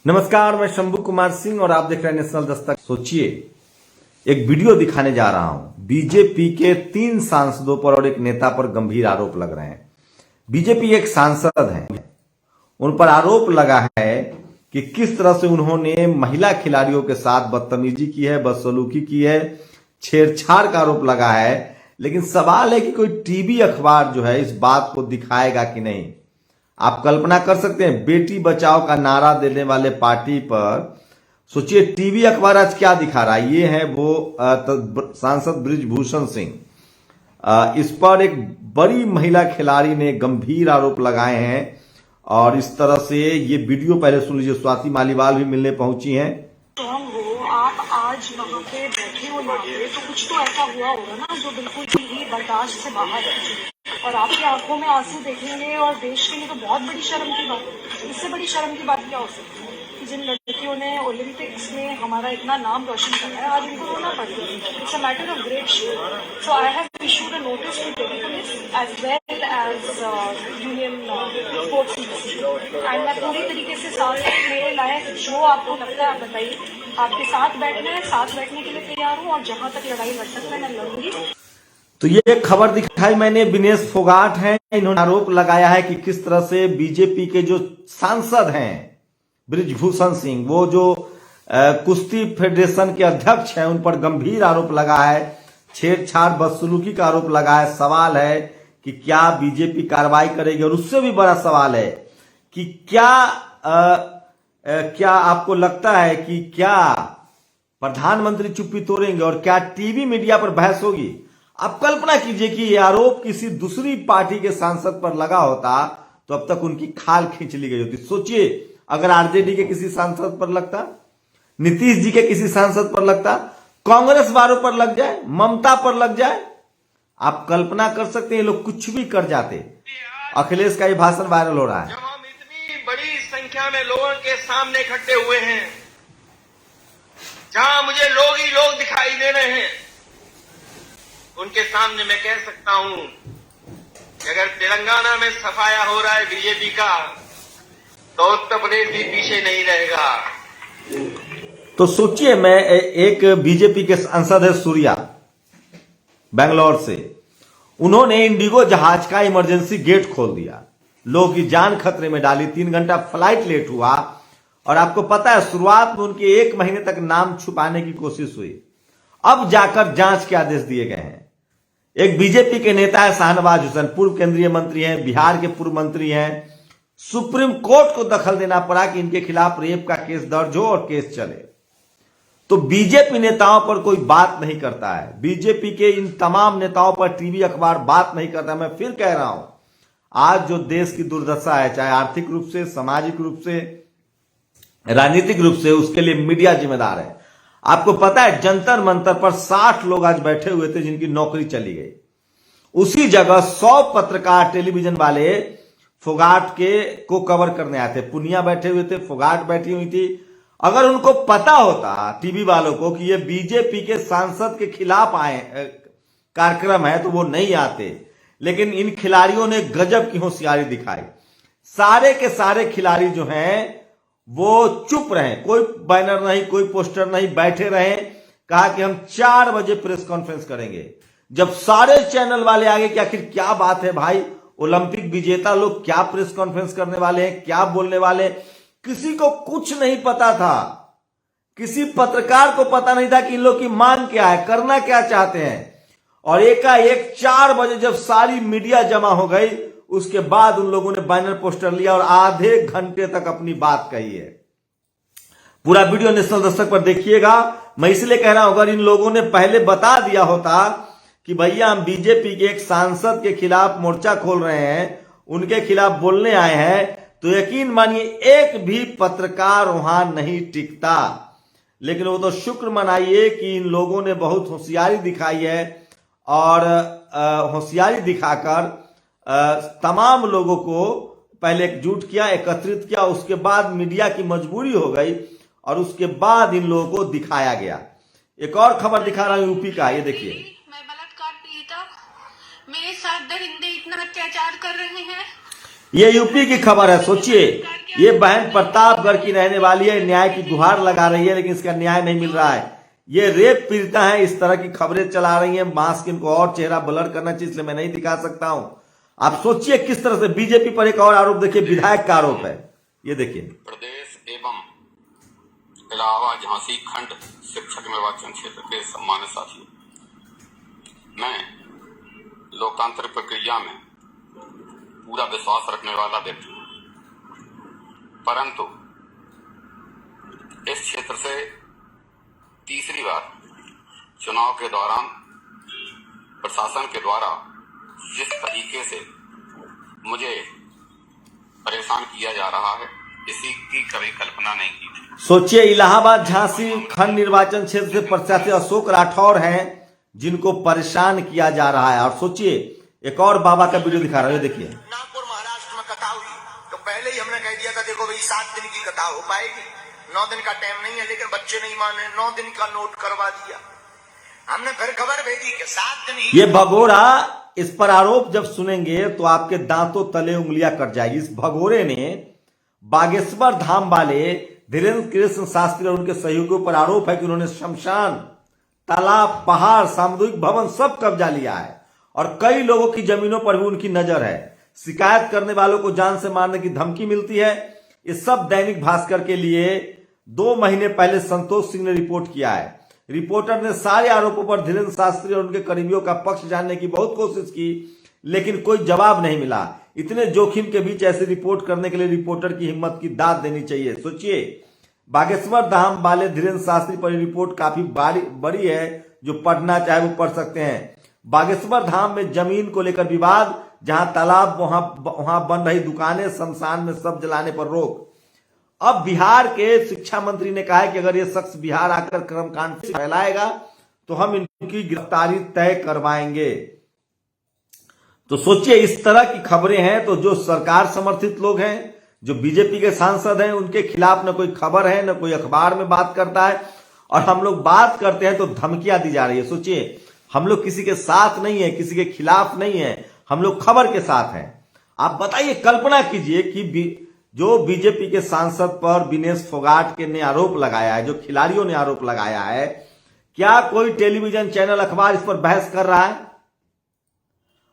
नमस्कार, मैं शंभू कुमार सिंह और आप देख रहे हैं नेशनल दस्तक। सोचिए, एक वीडियो दिखाने जा रहा हूं। बीजेपी के 3 सांसदों पर और एक नेता पर गंभीर आरोप लग रहे हैं। बीजेपी एक सांसद हैं, उन पर आरोप लगा है कि किस तरह से उन्होंने महिला खिलाड़ियों के साथ बदतमीजी की है, बदसलूकी की है, छेड़छाड़ का आरोप लगा है। लेकिन सवाल है कि कोई टीवी अखबार जो है इस बात को दिखाएगा कि नहीं। आप कल्पना कर सकते हैं, बेटी बचाओ का नारा देने वाले पार्टी पर सोचिए टीवी अखबार आज क्या दिखा रहा है। ये है वो सांसद बृजभूषण सिंह। इस पर एक बड़ी महिला खिलाड़ी ने गंभीर आरोप लगाए हैं और इस तरह से ये वीडियो पहले सुन लीजिए। स्वाति मालीवाल भी मिलने पहुंची हैं। आप आज वहाँ पे बैठे हो, तो कुछ तो ऐसा हुआ होगा ना जो बिल्कुल ही बर्दाश्त से बाहर है, और आपकी आंखों में आंसू देखेंगे और देश के लिए तो बहुत बड़ी शर्म की बात है। इससे बड़ी शर्म की बात क्या हो सकती है कि जिन लड़कियों ने ओलंपिक्स में हमारा इतना नाम रोशन करा है, आज उनको रोना पड़ गया। It's a matter of great shame. So I have issued a notice to Delhi police as well as union sports ministry, and मैं पूरी तरीके से साथ मेरे लायक जो आपको लगता है आप बताइए। आपके साथ बैठना है, साथ बैठने के लिए तैयार हूँ, और जहां तक लड़ाई लड़ सकता है मैं लड़ूंगी। तो ये खबर दिखाई मैंने, विनेश फोगाट हैं, इन्होंने आरोप लगाया है कि किस तरह से बीजेपी के जो सांसद हैं बृजभूषण सिंह, वो जो कुश्ती फेडरेशन के अध्यक्ष हैं, उन पर गंभीर आरोप लगा है, छेड़छाड़ बदसलूकी का आरोप लगा है। सवाल है कि क्या बीजेपी कार्रवाई करेगी, और उससे भी बड़ा सवाल है कि क्या आपको लगता है कि क्या प्रधानमंत्री चुप्पी तोड़ेंगे और क्या टीवी मीडिया पर बहस होगी। आप कल्पना कीजिए कि यह आरोप किसी दूसरी पार्टी के सांसद पर लगा होता तो अब तक उनकी खाल खींच ली गई होती। सोचिए अगर आरजेडी के किसी सांसद पर लगता, नीतीश जी के किसी सांसद पर लगता, कांग्रेस वालों पर लग जाए, ममता पर लग जाए, आप कल्पना कर सकते हैं ये लोग कुछ भी कर जाते। अखिलेश का ये भाषण वायरल हो रहा है। जब हम इतनी बड़ी संख्या में लोगों के सामने इकट्ठे हुए हैं, जहां मुझे लोग ही लोग दिखाई दे रहे हैं, उनके सामने मैं कह सकता हूं कि अगर तेलंगाना में सफाया हो रहा है बीजेपी का, तो उत्तर प्रदेश भी पीछे नहीं रहेगा। तो सोचिए, मैं एक बीजेपी के सांसद है सूर्या, बेंगलोर से, उन्होंने इंडिगो जहाज का इमरजेंसी गेट खोल दिया, लोगों की जान खतरे में डाली, 3 घंटा फ्लाइट लेट हुआ। और आपको पता है शुरुआत में उनके 1 महीने तक नाम छुपाने की कोशिश हुई, अब जाकर जांच के आदेश दिए गए हैं। एक बीजेपी के नेता है शाहनवाज हुसैन, पूर्व केंद्रीय मंत्री हैं, बिहार के पूर्व मंत्री हैं। सुप्रीम कोर्ट को दखल देना पड़ा कि इनके खिलाफ रेप का केस दर्ज हो और केस चले। तो बीजेपी नेताओं पर कोई बात नहीं करता है, बीजेपी के इन तमाम नेताओं पर टीवी अखबार बात नहीं करता। मैं फिर कह रहा हूं, आज जो देश की दुर्दशा है, चाहे आर्थिक रूप से, सामाजिक रूप से, राजनीतिक रूप से, उसके लिए मीडिया जिम्मेदार है। आपको पता है जंतर मंतर पर 60 लोग आज बैठे हुए थे जिनकी नौकरी चली गई। उसी जगह 100 पत्रकार, टेलीविजन वाले फोगाट को कवर करने आए थे। पुनिया बैठे हुए थे, फोगाट बैठी हुई थी। अगर उनको पता होता टीवी वालों को कि ये बीजेपी के सांसद के खिलाफ आए कार्यक्रम है, तो वो नहीं आते। लेकिन इन खिलाड़ियों ने गजब की होशियारी दिखाई। सारे के सारे खिलाड़ी जो हैं वो चुप रहे, कोई बैनर नहीं, कोई पोस्टर नहीं, बैठे रहे। कहा कि हम 4 बजे प्रेस कॉन्फ्रेंस करेंगे। जब सारे चैनल वाले आगे कि आखिर क्या बात है भाई, ओलंपिक विजेता लोग क्या प्रेस कॉन्फ्रेंस करने वाले हैं, क्या बोलने वाले हैं, किसी को कुछ नहीं पता था। किसी पत्रकार को पता नहीं था कि इन लोग की मांग क्या है, करना क्या चाहते हैं। और एकाएक 4 बजे जब सारी मीडिया जमा हो गई, उसके बाद उन लोगों ने बैनर पोस्टर लिया और आधे घंटे तक अपनी बात कही है। पूरा वीडियो नेशनल दस्तक पर देखिएगा। मैं इसलिए कह रहा हूं, अगर इन लोगों ने पहले बता दिया होता कि भैया हम बीजेपी के एक सांसद के खिलाफ मोर्चा खोल रहे हैं, उनके खिलाफ बोलने आए हैं, तो यकीन मानिए एक भी पत्रकार वहां नहीं टिकता। लेकिन वो तो शुक्र मनाइए कि इन लोगों ने बहुत होशियारी दिखाई है, और होशियारी दिखाकर तमाम लोगों को पहले एकजुट किया, एकत्रित किया। उसके बाद मीडिया की मजबूरी हो गई और उसके बाद इन लोगों को दिखाया गया। एक और खबर दिखा रहा हूं यूपी का, ये देखिए। मैं बलात्कार पीड़िता, मेरे साथ दरिंदे इतना अत्याचार कर रहे हैं। ये यूपी की खबर है। सोचिए ये बहन प्रतापगढ़ की रहने वाली है, न्याय की गुहार लगा रही है, लेकिन इसका न्याय नहीं मिल रहा है। ये रेप पीड़िता है, इस तरह की खबरें चला रही हैं। मास्क इनको और चेहरा ब्लर करना चाहिए, इसलिए मैं नहीं दिखा सकता हूं। आप सोचिए किस तरह से बीजेपी पर एक और आरोप देखिए, विधायक का आरोप है, ये देखिए। प्रदेश एवं इलाहाबाद झांसी खंड शिक्षक निर्वाचन क्षेत्र के सम्मानित साथियों, मैं लोकतांत्रिक प्रक्रिया में पूरा विश्वास रखने वाला व्यक्ति हूं, परंतु इस क्षेत्र से तीसरी बार चुनाव के दौरान प्रशासन के द्वारा जिस तरीके से मुझे परेशान किया जा रहा है, इसी की कभी कल्पना नहीं की थी। सोचिए, इलाहाबाद झांसी खंड निर्वाचन क्षेत्र से प्रत्याशी अशोक राठौर हैं, जिनको परेशान किया जा रहा है। और सोचिए, एक और बाबा का वीडियो दिखा रहा है, देखिए। नागपुर महाराष्ट्र में कथा हुई तो पहले ही हमने कह दिया था, देखो भाई 7 दिन की कथा हो पाएगी, 9 दिन का टाइम नहीं है, लेकिन बच्चे नहीं माने, 9 दिन का नोट करवा दिया। हमने फिर खबर भेजी कि 7 दिन ही। ये भगोड़ा, इस पर आरोप जब सुनेंगे तो आपके दांतों तले उंगलियां कट जाएगी। इस भगोड़े ने बागेश्वर धाम वाले धीरेन्द्र कृष्ण शास्त्री और उनके सहयोगियों पर आरोप है कि उन्होंने शमशान, तालाब, पहाड़, सामुदायिक भवन सब कब्जा लिया है और कई लोगों की जमीनों पर भी उनकी नजर है। शिकायत करने वालों को जान से मारने की धमकी मिलती है। ये सब दैनिक भास्कर के लिए 2 महीने पहले संतोष सिंह ने रिपोर्ट किया है। रिपोर्टर ने सारे आरोपों पर धीरेन्द्र शास्त्री और उनके करीबियों का पक्ष जानने की बहुत कोशिश की, लेकिन कोई जवाब नहीं मिला। इतने जोखिम के बीच ऐसी रिपोर्ट करने के लिए रिपोर्टर की हिम्मत की दाद देनी चाहिए। सोचिए, बागेश्वर धाम वाले धीरेन्द्र शास्त्री पर रिपोर्ट काफी बड़ी है, जो पढ़ना चाहे वो पढ़ सकते हैं। बागेश्वर धाम में जमीन को लेकर विवाद, जहां तालाब वहां बन रही दुकानें, शमशान में सब जलाने पर रोक। अब बिहार के शिक्षा मंत्री ने कहा है कि अगर ये शख्स बिहार आकर कर्मकांड फैलाएगा तो हम इनकी गिरफ्तारी तय करवाएंगे। तो सोचिए, इस तरह की खबरें हैं। तो जो सरकार समर्थित लोग हैं, जो बीजेपी के सांसद हैं, उनके खिलाफ न कोई खबर है, न कोई अखबार में बात करता है, और हम लोग बात करते हैं तो धमकियां दी जा रही है। सोचिए, हम लोग किसी के साथ नहीं है, किसी के खिलाफ नहीं है, हम लोग खबर के साथ हैं। आप बताइए, कल्पना कीजिए कि जो बीजेपी के सांसद पर विनेश फोगाट ने आरोप लगाया है, जो खिलाड़ियों ने आरोप लगाया है, क्या कोई टेलीविजन चैनल, अखबार इस पर बहस कर रहा है?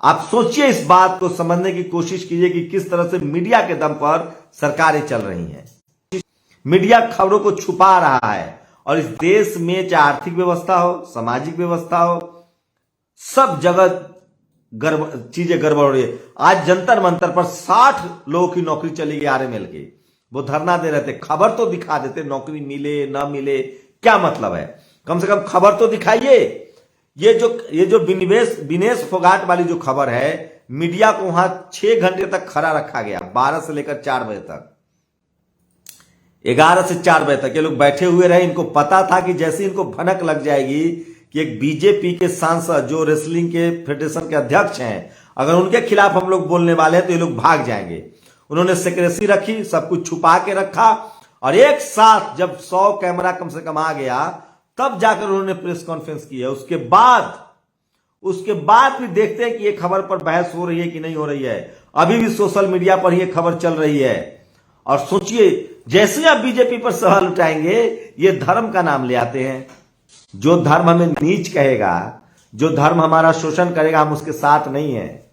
आप सोचिए, इस बात को समझने की कोशिश कीजिए कि किस तरह से मीडिया के दम पर सरकारें चल रही हैं। मीडिया खबरों को छुपा रहा है और इस देश में चाहे आर्थिक व्यवस्था हो, सामाजिक व्यवस्था हो, सब जगह चीजें गड़बड़ हो रही है। आज जंतर मंतर पर 60 लोगों की नौकरी चली गई आरएमएल की। वो धरना दे रहे थे, खबर तो दिखा देते, नौकरी मिले ना मिले क्या मतलब है, कम से कम खबर तो दिखाइए। ये जो विनेश फोगाट वाली जो खबर है, मीडिया को वहां 6 घंटे तक खड़ा रखा गया, 12 से लेकर 4 बजे तक, 11 से 4 बजे तक ये लोग बैठे हुए रहे। इनको पता था कि जैसे इनको भनक लग जाएगी कि एक बीजेपी के सांसद जो रेसलिंग के फेडरेशन के अध्यक्ष हैं, अगर उनके खिलाफ हम लोग बोलने वाले हैं तो ये लोग भाग जाएंगे। उन्होंने सिक्रेसी रखी, सब कुछ छुपा के रखा, और एक साथ जब 100 कैमरा कम से कम आ गया, तब जाकर उन्होंने प्रेस कॉन्फ्रेंस की है। उसके बाद भी देखते हैं कि ये खबर पर बहस हो रही है कि नहीं हो रही है। अभी भी सोशल मीडिया पर ये खबर चल रही है। और सोचिए, जैसे आप बीजेपी पर सवाल उठाएंगे, ये धर्म का नाम ले आते हैं। जो धर्म हमें नीच कहेगा, जो धर्म हमारा शोषण करेगा, हम उसके साथ नहीं है।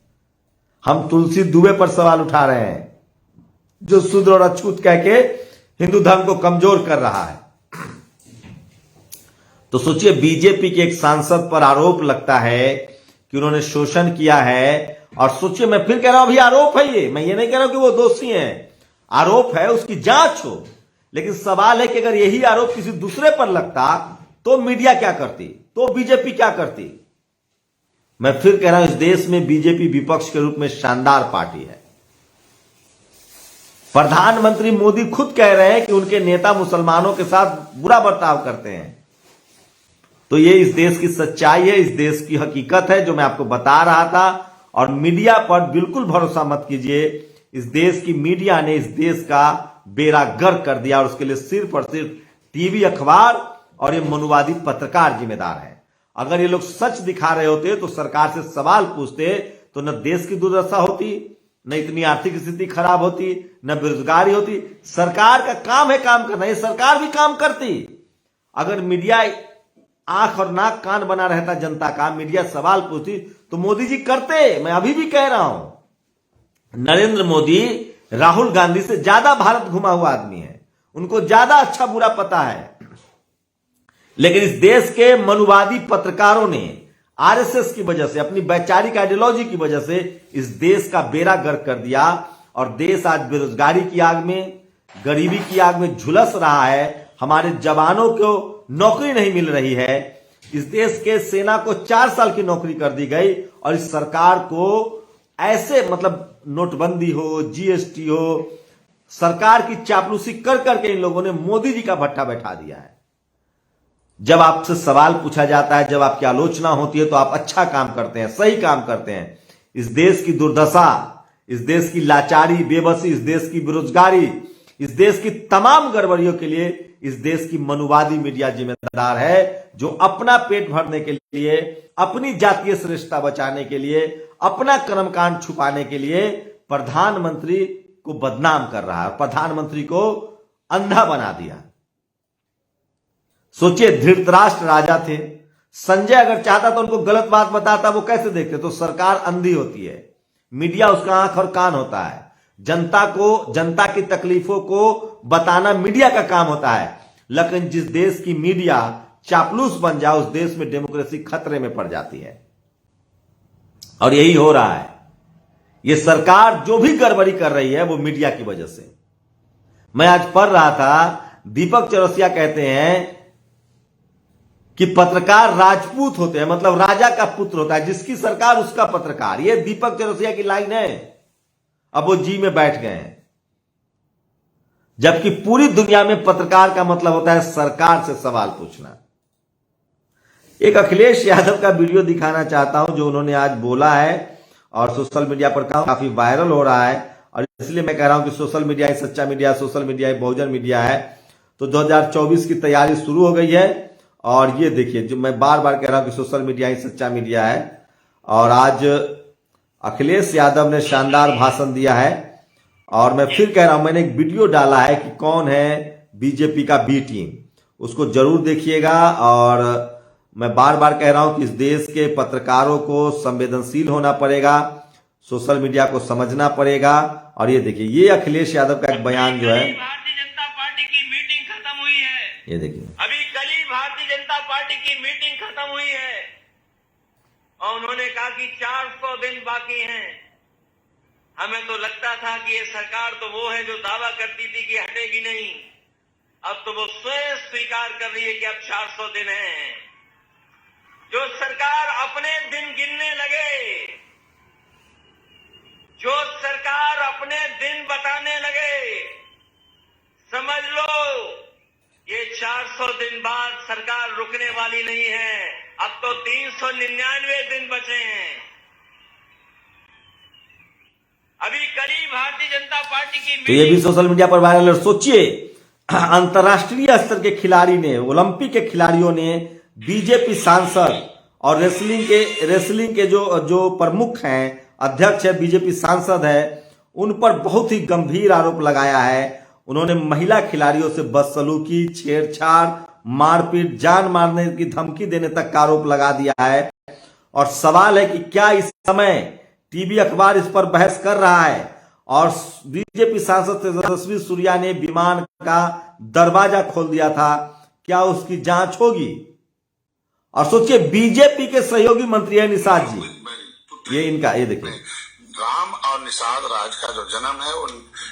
हम तुलसी दुबे पर सवाल उठा रहे हैं, जो शूद्र और अछूत कह के हिंदू धर्म को कमजोर कर रहा है। तो सोचिए, बीजेपी के एक सांसद पर आरोप लगता है कि उन्होंने शोषण किया है। और सोचिए, मैं फिर कह रहा हूं, अभी आरोप है ये, मैं ये नहीं कह रहा हूं कि वो दोषी हैं, आरोप है, उसकी जांच हो। लेकिन सवाल है कि अगर यही आरोप किसी दूसरे पर लगता तो मीडिया क्या करती, तो बीजेपी क्या करती? मैं फिर कह रहा हूं, इस देश में बीजेपी विपक्ष के रूप में शानदार पार्टी है। प्रधानमंत्री मोदी खुद कह रहे हैं कि उनके नेता मुसलमानों के साथ बुरा बर्ताव करते हैं। तो ये इस देश की सच्चाई है, इस देश की हकीकत है, जो मैं आपको बता रहा था। और मीडिया पर बिल्कुल भरोसा मत कीजिए। इस देश की मीडिया ने इस देश का बेड़ा गर्क कर दिया, और उसके लिए सिर्फ और सिर्फ टीवी, अखबार और ये मनुवादी पत्रकार जिम्मेदार हैं। अगर ये लोग सच दिखा रहे होते तो सरकार से सवाल पूछते, तो न देश की दुर्दशा होती, न इतनी आर्थिक स्थिति खराब होती, न बेरोजगारी होती। सरकार का काम है काम करना, ये सरकार भी काम करती। अगर मीडिया आंख और नाक कान बना रहता जनता का, मीडिया सवाल पूछती, तो मोदी जी करते। मैं अभी भी कह रहा हूं, नरेंद्र मोदी राहुल गांधी से ज्यादा भारत घुमा हुआ आदमी है, उनको ज्यादा अच्छा बुरा पता है। लेकिन इस देश के मनुवादी पत्रकारों ने आरएसएस की वजह से, अपनी वैचारिक आइडियोलॉजी की वजह से इस देश का बेड़ा गर्क कर दिया, और देश आज बेरोजगारी की आग में, गरीबी की आग में झुलस रहा है। हमारे जवानों को नौकरी नहीं मिल रही है। इस देश के सेना को 4 साल की नौकरी कर दी गई, और इस सरकार को ऐसे, मतलब नोटबंदी हो, जीएसटी हो, सरकार की चापलूसी कर करके इन लोगों ने मोदी जी का भट्टा बैठा दिया है। जब आपसे सवाल पूछा जाता है, जब आपकी आलोचना होती है, तो आप अच्छा काम करते हैं, सही काम करते हैं। इस देश की दुर्दशा, इस देश की लाचारी, बेबसी, इस देश की बेरोजगारी, इस देश की तमाम गड़बड़ियों के लिए इस देश की मनुवादी मीडिया जिम्मेदार है, जो अपना पेट भरने के लिए, अपनी जातीय श्रेष्ठता बचाने के लिए, अपना कर्मकांड छुपाने के लिए प्रधानमंत्री को बदनाम कर रहा है, प्रधानमंत्री को अंधा बना दिया। सोचिए, धृतराष्ट्र राजा थे, संजय अगर चाहता तो उनको गलत बात बताता, वो कैसे देखते? तो सरकार अंधी होती है, मीडिया उसका आंख और कान होता है। जनता को, जनता की तकलीफों को बताना मीडिया का काम होता है। लेकिन जिस देश की मीडिया चापलूस बन जाए, उस देश में डेमोक्रेसी खतरे में पड़ जाती है, और यही हो रहा है। ये सरकार जो भी गड़बड़ी कर रही है, वो मीडिया की वजह से। मैं आज पढ़ रहा था, दीपक चौरसिया कहते हैं कि पत्रकार राजपूत होते हैं, मतलब राजा का पुत्र होता है, जिसकी सरकार उसका पत्रकार। ये दीपक चौरसिया की लाइन है। अब वो जी में बैठ गए हैं, जबकि पूरी दुनिया में पत्रकार का मतलब होता है सरकार से सवाल पूछना। एक अखिलेश यादव का वीडियो दिखाना चाहता हूं, जो उन्होंने आज बोला है, और सोशल मीडिया पर काफी वायरल हो रहा है। और इसलिए मैं कह रहा हूं कि सोशल मीडिया ही सच्चा मीडिया, सोशल मीडिया ही बहुजन मीडिया है। तो 2024 की तैयारी शुरू हो गई है, और ये देखिए, जो मैं बार बार कह रहा हूं कि सोशल मीडिया ही सच्चा मीडिया है। और आज अखिलेश यादव ने शानदार भाषण दिया है, और मैं फिर कह रहा हूं, मैंने एक वीडियो डाला है कि कौन है बीजेपी का बी टीम, उसको जरूर देखिएगा। और मैं बार बार कह रहा हूं कि इस देश के पत्रकारों को संवेदनशील होना पड़ेगा, सोशल मीडिया को समझना पड़ेगा। और ये देखिए, ये अखिलेश यादव का एक बयान जो है, भारतीय जनता पार्टी की मीटिंग खत्म हुई है। ये देखिए, अभी कल ही भारतीय जनता पार्टी की मीटिंग खत्म हुई है, और उन्होंने कहा कि 400 दिन बाकी हैं। हमें तो लगता था कि ये सरकार तो वो है जो दावा करती थी कि हटेगी नहीं। अब तो वो स्वयं स्वीकार कर रही है कि अब 400 दिन हैं। जो सरकार अपने दिन गिनने लगे, जो सरकार अपने दिन बताने लगे, समझ लो ये 400 दिन बाद सरकार रुकने वाली नहीं है। अब तो 399 दिन बचे हैं। अभी करीब भारतीय जनता पार्टी की तो ये भी सोशल मीडिया पर वायरल है। सोचिए, अंतरराष्ट्रीय स्तर के खिलाड़ी ने, ओलंपिक के खिलाड़ियों ने बीजेपी सांसद और रेसलिंग के जो प्रमुख हैं, अध्यक्ष है, बीजेपी सांसद है, उन पर बहुत ही गंभीर आरोप लगाया है। उन्होंने महिला खिलाड़ियों से बदसलूकी, छेड़छाड़, मारपीट, जान मारने की धमकी देने तक का आरोप लगा दिया है। और सवाल है कि क्या इस समय टीवी अखबार इस पर बहस कर रहा है? और बीजेपी सांसद तेजस्वी सूर्या ने विमान का दरवाजा खोल दिया था, क्या उसकी जांच होगी? और सोचिए, बीजेपी के सहयोगी मंत्री है निषाद जी, ये इनका, ये देखिए, राम और निषाद राज का जो जन्म है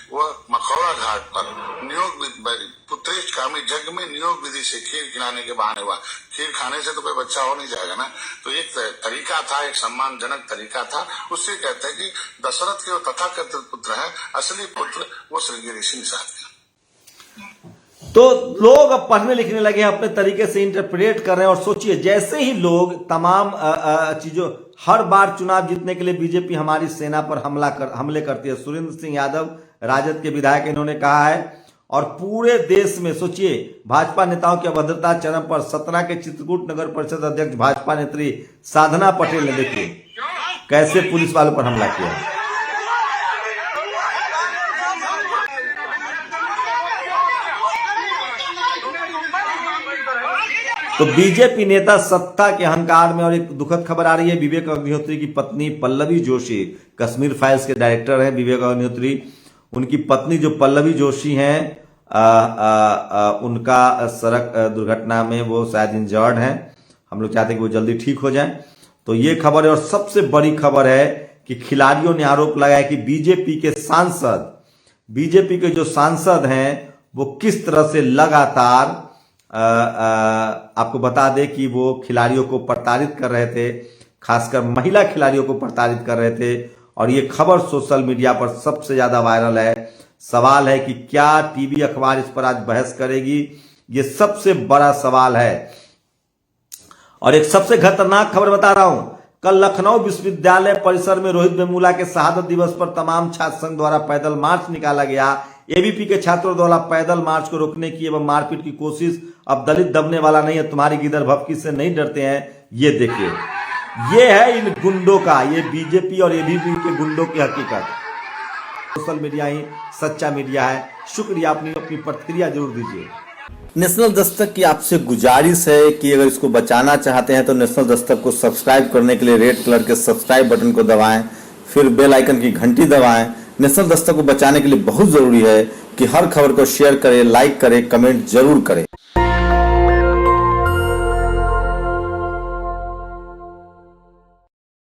वो मखौड़ा घाट पर पुत्रेश कामी जग में नियोग विधि से खीर खिलाने के बहाने हुआ। खीर खाने से तो कोई बच्चा हो नहीं जाएगा ना। तो एक तरीका था, एक सम्मानजनक तरीका था। उससे कहते हैं कि दशरथ के वो तथाकथित पुत्र है, असली पुत्र वो श्रृंगी ऋषि निषाद का। तो लोग अब पढ़ने लिखने लगे हैं, अपने तरीके से इंटरप्रेट कर रहे हैं। और सोचिए, जैसे ही लोग तमाम चीजों, हर बार चुनाव जीतने के लिए बीजेपी हमारी सेना पर हमले करती है। सुरेंद्र सिंह यादव राजद के विधायक, इन्होंने कहा है। और पूरे देश में सोचिए, भाजपा नेताओं की अभद्रता चरम पर। सतना के चित्रकूट नगर परिषद अध्यक्ष भाजपा नेत्री साधना पटेल ने, देखिए कैसे पुलिस वालों पर हमला किया। तो बीजेपी नेता सत्ता के अहंकार में, और एक दुखद खबर आ रही है, विवेक अग्निहोत्री की पत्नी पल्लवी जोशी, कश्मीर फाइल्स के डायरेक्टर हैं विवेक अग्निहोत्री, उनकी पत्नी जो पल्लवी जोशी हैं, उनका सड़क दुर्घटना में वो शायद इंजर्ड हैं। हम लोग चाहते हैं कि वो जल्दी ठीक हो जाएं। तो ये खबर है, और सबसे बड़ी खबर है कि खिलाड़ियों ने आरोप लगाया कि बीजेपी के जो सांसद हैं वो किस तरह से लगातार आपको बता दें कि वो खिलाड़ियों को प्रताड़ित कर रहे थे, खासकर महिला खिलाड़ियों को प्रताड़ित कर रहे थे। और ये खबर सोशल मीडिया पर सबसे ज्यादा वायरल है। सवाल है कि क्या टीवी अखबार इस पर आज बहस करेगी, ये सबसे बड़ा सवाल है। और एक सबसे खतरनाक खबर बता रहा हूं, कल लखनऊ विश्वविद्यालय परिसर में रोहित वेमुला के शहादत दिवस पर तमाम छात्र संघ द्वारा पैदल मार्च निकाला गया। एबीपी के छात्रों द्वारा पैदल मार्च को रोकने की एवं मारपीट की कोशिश। अब दलित दबने वाला नहीं है, तुम्हारी गिदर भभकी से नहीं डरते हैं। ये देखिए, ये है इन गुंडों का, ये बीजेपी और एबीपी के गुंडों की हकीकत। सोशल मीडिया ही सच्चा मीडिया है। शुक्रिया, अपनी प्रतिक्रिया जरूर दीजिए। नेशनल दस्तक की आपसे गुजारिश है कि अगर इसको बचाना चाहते हैं तो नेशनल दस्तक को सब्सक्राइब करने के लिए रेड कलर के सब्सक्राइब बटन को दबाएं, फिर बेल आइकन की घंटी दबाएं। नेशनल दस्तक को बचाने के लिए बहुत जरूरी है कि हर खबर को शेयर करें, लाइक करें, कमेंट जरूर करें।